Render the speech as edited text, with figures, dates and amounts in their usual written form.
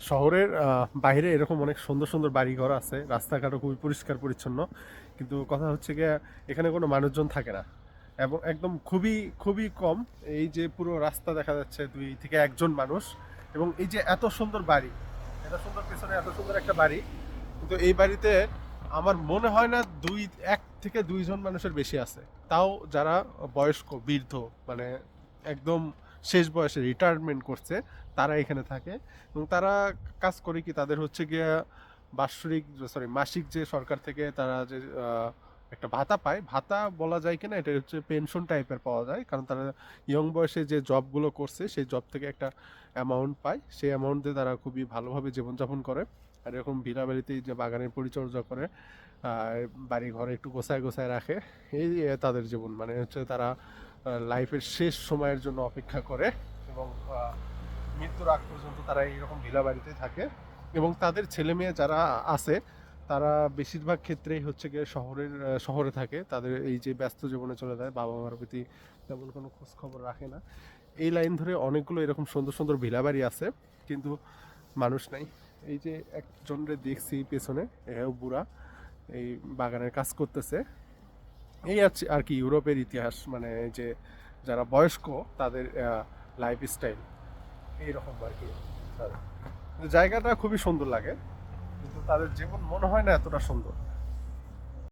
শহরের বাইরে এরকম অনেক সুন্দর সুন্দর বাড়িঘর আছে, রাস্তাঘাটও খুবই পরিষ্কার পরিচ্ছন্ন। কিন্তু কথা হচ্ছে গিয়ে এখানে কোনো মানুষজন থাকে না, এবং একদম খুবই খুবই কম। এই যে পুরো রাস্তা দেখা যাচ্ছে 2 থেকে 1 জন মানুষ, এবং এই যে এত সুন্দর বাড়ি, এত সুন্দর পেছনে এত সুন্দর একটা বাড়ি, কিন্তু এই বাড়িতে আমার মনে হয় না 1 থেকে 2 জন মানুষের বেশি আছে। তাও যারা বয়স্ক বৃদ্ধ, মানে একদম শেষ বয়সে রিটায়ারমেন্ট করছে, তারা এখানে থাকে। এবং তারা কাজ করে কি, তাদের হচ্ছে গিয়ে বাৎসরিক, সরি মাসিক, যে সরকার থেকে তারা যে একটা ভাতা পায়, ভাতা বলা যায় কিনা, এটা হচ্ছে পেনশন টাইপের পাওয়া যায়, কারণ তারা ইয়ং বয়সে যে জবগুলো করছে সেই জব থেকে একটা অ্যামাউন্ট পায়, সেই অ্যামাউন্ট দিয়ে তারা খুবই ভালোভাবে জীবনযাপন করে। আর এরকম ভিলা বাড়িতে যে বাগানের পরিচর্যা করে, আর বাড়ি ঘরে একটু গোছায় গোছায় রাখে, এই তাদের জীবন। মানে হচ্ছে তারা লাইফের শেষ সময়ের জন্য অপেক্ষা করে, এবং মৃত্যুর আগ পর্যন্ত তারা এইরকম ভিলা বাড়িতে থাকে। এবং তাদের ছেলে মেয়ে যারা আছে, তারা বেশিরভাগ ক্ষেত্রেই হচ্ছে গিয়ে শহরে থাকে। তাদের এই যে ব্যস্ত জীবনে চলে যায়, বাবা মার প্রতি তেমন কোনো খোঁজ খবর রাখে না। এই লাইন ধরে অনেকগুলো এরকম সুন্দর সুন্দর ভিলা বাড়ি আছে, কিন্তু মানুষ নাই। এই যে একজনরে দেখছি পেছনে, এও বুড়া, এই বাগানের কাজ করতেছে। এই আছে আর কি ইউরোপের ইতিহাস, মানে এই যে যারা বয়স্ক, তাদের লাইফ স্টাইল এইরকম আর কি। তাদের জায়গাটা খুবই সুন্দর লাগে, কিন্তু তাদের জীবন মনে হয় না এতটা সুন্দর।